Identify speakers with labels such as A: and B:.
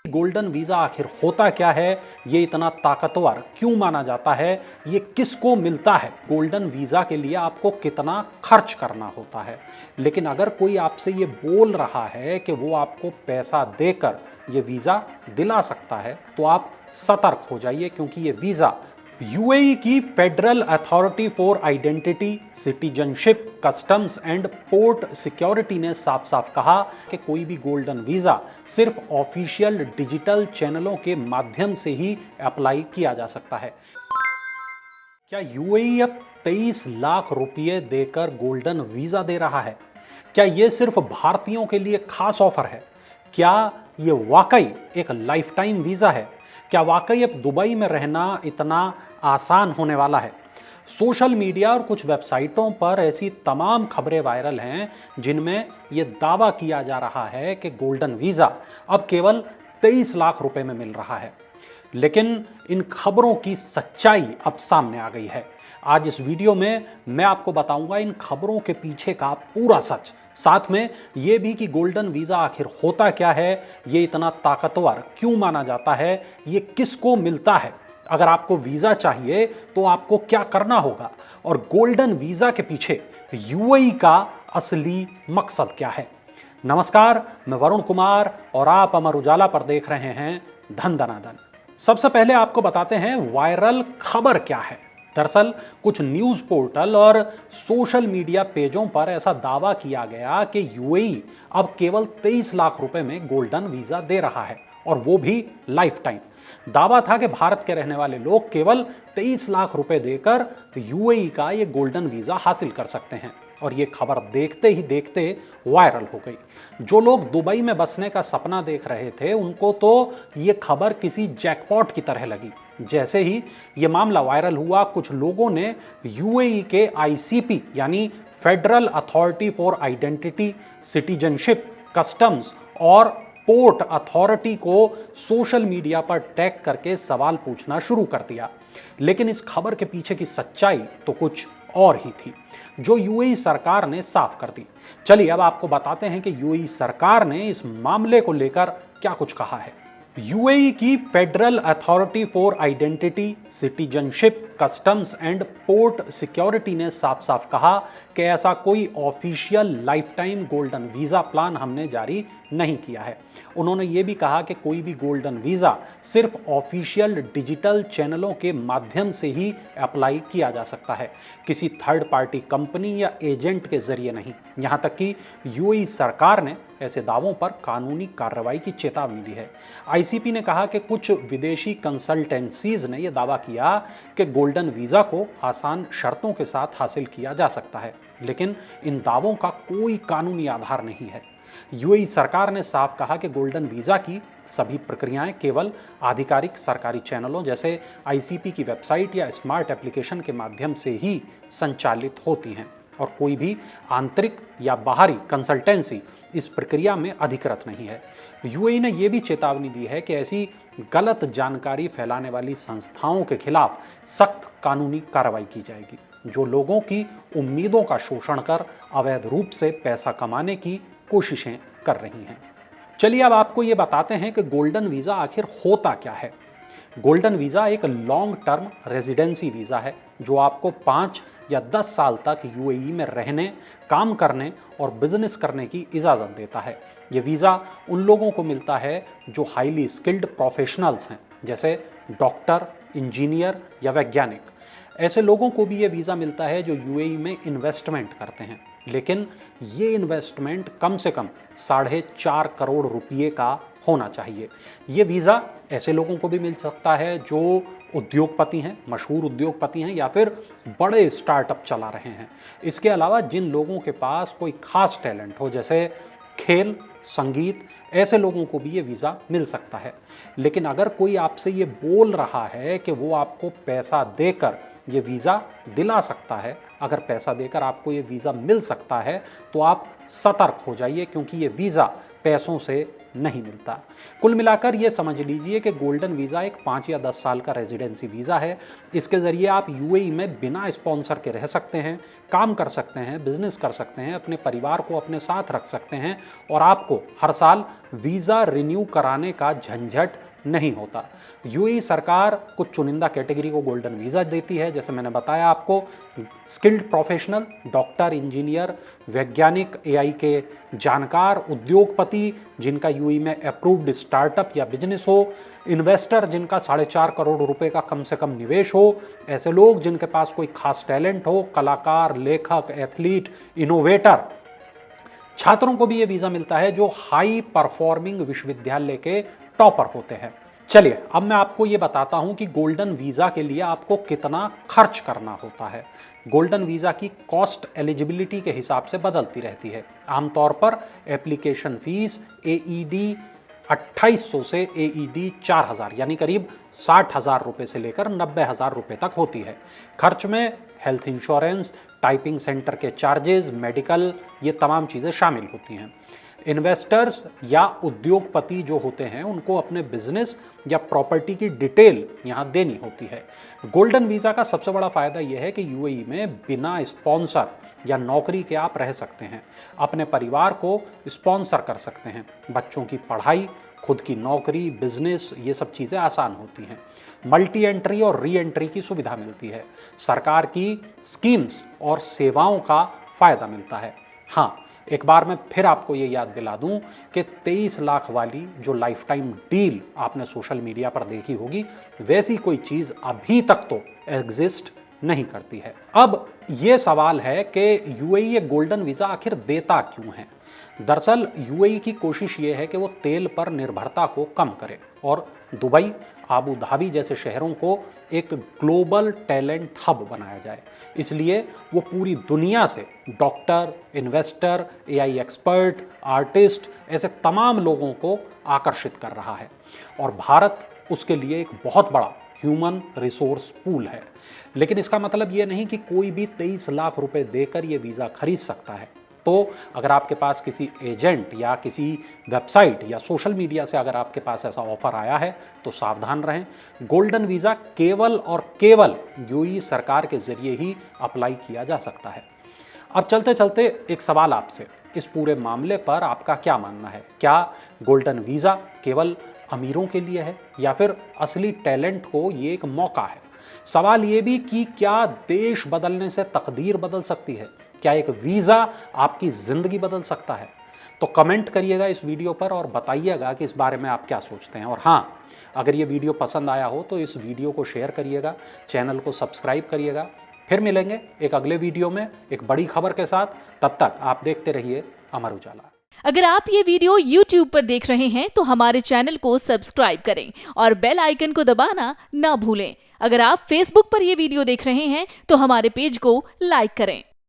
A: Golden visa आखिर होता क्या है, ये इतना ताकतवर क्यों माना जाता है, ये किसको मिलता है, गोल्डन वीजा के लिए आपको कितना खर्च करना होता है। लेकिन अगर कोई आपसे ये बोल रहा है कि वो आपको पैसा देकर ये वीजा दिला सकता है तो आप सतर्क हो जाइए, क्योंकि ये वीजा यूएई की federal authority for identity, citizenship, customs and port security ने साफ साफ कहा कि कोई भी गोल्डन वीजा सिर्फ ऑफिशियल डिजिटल चैनलों के माध्यम से ही अप्लाई किया जा सकता है। क्या यूएई अब 23 लाख रुपए देकर गोल्डन वीजा दे रहा है? क्या यह सिर्फ भारतीयों के लिए खास ऑफर है? क्या ये वाकई एक लाइफ टाइम वीजा है? क्या वाकई अब दुबई में रहना इतना आसान होने वाला है? सोशल मीडिया और कुछ वेबसाइटों पर ऐसी तमाम खबरें वायरल हैं जिनमें यह दावा किया जा रहा है कि गोल्डन वीजा अब केवल 23 लाख रुपए में मिल रहा है। लेकिन इन खबरों की सच्चाई अब सामने आ गई है। आज इस वीडियो में मैं आपको बताऊंगा इन खबरों के पीछे का पूरा सच, साथ में ये भी कि गोल्डन वीजा आखिर होता क्या है, ये इतना ताकतवर क्यों माना जाता है, ये किसको मिलता है, अगर आपको वीजा चाहिए तो आपको क्या करना होगा, और गोल्डन वीजा के पीछे यूएई का असली मकसद क्या है। नमस्कार, मैं वरुण कुमार और आप अमर उजाला पर देख रहे हैं धन दनादन। सबसे पहले आपको बताते हैं वायरल खबर क्या है। दरअसल कुछ न्यूज़ पोर्टल और सोशल मीडिया पेजों पर ऐसा दावा किया गया कि यूएई अब केवल 23 लाख रुपए में गोल्डन वीजा दे रहा है, और वो भी लाइफ टाइम। दावा था कि भारत के रहने वाले लोग केवल 23 लाख रुपए देकर यूएई का ये गोल्डन वीजा हासिल कर सकते हैं, और ये खबर देखते ही देखते वायरल हो गई। जो लोग दुबई में बसने का सपना देख रहे थे उनको तो ये खबर किसी जैकपॉट की तरह लगी। जैसे ही ये मामला वायरल हुआ, कुछ लोगों ने यूएई के आईसीपी यानी federal authority for identity, citizenship, customs और पोर्ट अथॉरिटी को सोशल मीडिया पर टैग करके सवाल पूछना शुरू कर दिया। लेकिन इस खबर के पीछे की सच्चाई तो कुछ और ही थी, जो यूएई सरकार ने साफ कर दी। चलिए अब आपको बताते हैं कि यूएई सरकार ने इस मामले को लेकर क्या कुछ कहा है। यूएई की federal authority for identity, citizenship, customs and port security ने साफ साफ कहा कि ऐसा कोई official life time golden visa plan हमने जारी नहीं किया है। उन्होंने ये भी कहा कि कोई भी गोल्डन वीजा सिर्फ ऑफिशियल डिजिटल चैनलों के माध्यम से ही अप्लाई किया जा सकता है, किसी थर्ड पार्टी कंपनी या एजेंट के जरिए नहीं। यहाँ तक कि यूएई सरकार ने ऐसे दावों पर कानूनी कार्रवाई की चेतावनी दी है। आईसीपी ने कहा कि कुछ विदेशी कंसल्टेंसीज ने यह दावा किया कि गोल्डन वीजा को आसान शर्तों के साथ हासिल किया जा सकता है, लेकिन इन दावों का कोई कानूनी आधार नहीं है। यूएई सरकार ने साफ कहा कि गोल्डन वीजा की सभी प्रक्रियाएं केवल आधिकारिक सरकारी चैनलों जैसे आईसीपी की वेबसाइट या स्मार्ट एप्लीकेशन के माध्यम से ही संचालित होती हैं, और कोई भी आंतरिक या बाहरी कंसल्टेंसी इस प्रक्रिया में अधिकृत नहीं है। यूएई ने यह भी चेतावनी दी है कि ऐसी गलत जानकारी फैलाने वाली संस्थाओं के खिलाफ सख्त कानूनी कार्रवाई की जाएगी, जो लोगों की उम्मीदों का शोषण कर अवैध रूप से पैसा कमाने की कोशिशें कर रही हैं। चलिए अब आपको ये बताते हैं कि गोल्डन वीजा आखिर होता क्या है। गोल्डन वीजा एक लॉन्ग टर्म रेजिडेंसी वीजा है जो आपको 5 या 10 साल तक यूएई में रहने, काम करने और बिजनेस करने की इजाज़त देता है। ये वीज़ा उन लोगों को मिलता है जो हाईली स्किल्ड प्रोफेशनल्स हैं, जैसे डॉक्टर, इंजीनियर या वैज्ञानिक। ऐसे लोगों को भी ये वीज़ा मिलता है जो यूएई में इन्वेस्टमेंट करते हैं, लेकिन ये इन्वेस्टमेंट कम से कम 4.5 करोड़ रुपये का होना चाहिए। ये वीज़ा ऐसे लोगों को भी मिल सकता है जो उद्योगपति हैं, मशहूर उद्योगपति हैं या फिर बड़े स्टार्टअप चला रहे हैं। इसके अलावा जिन लोगों के पास कोई खास टैलेंट हो, जैसे खेल, संगीत, ऐसे लोगों को भी ये वीज़ा मिल सकता है। लेकिन अगर कोई आपसे ये बोल रहा है कि वो आपको पैसा देकर ये वीज़ा दिला सकता है, अगर पैसा देकर आपको ये वीज़ा मिल सकता है, तो आप सतर्क हो जाइए, क्योंकि ये वीज़ा पैसों से नहीं मिलता। कुल मिलाकर ये समझ लीजिए कि गोल्डन वीज़ा एक 5 या 10 साल का रेजिडेंसी वीज़ा है। इसके ज़रिए आप यूएई में बिना स्पॉन्सर के रह सकते हैं, काम कर सकते हैं, बिजनेस कर सकते हैं, अपने परिवार को अपने साथ रख सकते हैं और आपको हर साल वीज़ा रिन्यू कराने का झंझट नहीं होता। यूएई सरकार कुछ चुनिंदा कैटेगरी को गोल्डन वीज़ा देती है, जैसे मैंने बताया आपको, स्किल्ड प्रोफेशनल, डॉक्टर, इंजीनियर, वैज्ञानिक, एआई के जानकार, उद्योगपति जिनका यूएई में अप्रूव्ड स्टार्टअप या बिजनेस हो, इन्वेस्टर जिनका 4.5 करोड़ रुपए का कम से कम निवेश हो, ऐसे लोग जिनके पास कोई खास टैलेंट हो, कलाकार, लेखक, एथलीट, इनोवेटर। छात्रों को भी ये वीज़ा मिलता है जो हाई परफॉर्मिंग विश्वविद्यालय के टॉपर होते हैं। चलिए अब मैं आपको ये बताता हूं कि गोल्डन वीज़ा के लिए आपको कितना खर्च करना होता है। गोल्डन वीज़ा की कॉस्ट एलिजिबिलिटी के हिसाब से बदलती रहती है। आमतौर पर एप्लीकेशन फीस AED 2800 से AED 4000 यानी करीब 60,000 रुपये से लेकर 90,000 रुपये तक होती है। खर्च में हेल्थ इंश्योरेंस, टाइपिंग सेंटर के चार्जेस, मेडिकल, ये तमाम चीज़ें शामिल होती हैं। इन्वेस्टर्स या उद्योगपति जो होते हैं उनको अपने बिजनेस या प्रॉपर्टी की डिटेल यहाँ देनी होती है। गोल्डन वीज़ा का सबसे बड़ा फ़ायदा यह है कि यूएई में बिना स्पॉन्सर या नौकरी के आप रह सकते हैं, अपने परिवार को स्पॉन्सर कर सकते हैं, बच्चों की पढ़ाई, खुद की नौकरी, बिजनेस, ये सब चीज़ें आसान होती हैं। मल्टी एंट्री और री एंट्री की सुविधा मिलती है। सरकार की स्कीम्स और सेवाओं का फ़ायदा मिलता है। हाँ, एक बार मैं फिर आपको ये याद दिला दूं कि 23 लाख वाली जो लाइफ टाइम डील आपने सोशल मीडिया पर देखी होगी, वैसी कोई चीज़ अभी तक तो एग्जिस्ट नहीं करती है। अब ये सवाल है कि यूएई ये गोल्डन वीज़ा आखिर देता क्यों है। दरअसल यूएई की कोशिश ये है कि वो तेल पर निर्भरता को कम करे और दुबई, आबू धाबी जैसे शहरों को एक ग्लोबल टैलेंट हब बनाया जाए। इसलिए वो पूरी दुनिया से doctor, investor, AI expert, artist, ऐसे तमाम लोगों को आकर्षित कर रहा है और भारत उसके लिए एक बहुत बड़ा ह्यूमन रिसोर्स पूल है। लेकिन इसका मतलब ये नहीं कि कोई भी 23 लाख रुपए देकर ये वीज़ा खरीद सकता है। तो अगर आपके पास किसी एजेंट या किसी वेबसाइट या सोशल मीडिया से अगर आपके पास ऐसा ऑफर आया है तो सावधान रहें। गोल्डन वीज़ा केवल और केवल यूएई सरकार के ज़रिए ही अप्लाई किया जा सकता है। अब चलते चलते एक सवाल आपसे, इस पूरे मामले पर आपका क्या मानना है? क्या गोल्डन वीज़ा केवल अमीरों के लिए है या फिर असली टैलेंट को ये एक मौका है? सवाल ये भी कि क्या देश बदलने से तकदीर बदल सकती है? क्या एक वीज़ा आपकी ज़िंदगी बदल सकता है? तो कमेंट करिएगा इस वीडियो पर और बताइएगा कि इस बारे में आप क्या सोचते हैं। और हाँ, अगर ये वीडियो पसंद आया हो तो इस वीडियो को शेयर करिएगा, चैनल को सब्सक्राइब करिएगा। फिर मिलेंगे एक अगले वीडियो में एक बड़ी खबर के साथ। तब तक आप देखते रहिए अमर उजाला।
B: अगर आप ये वीडियो YouTube पर देख रहे हैं तो हमारे चैनल को सब्सक्राइब करें और बेल आइकन को दबाना ना भूलें। अगर आप Facebook पर ये वीडियो देख रहे हैं तो हमारे पेज को लाइक करें।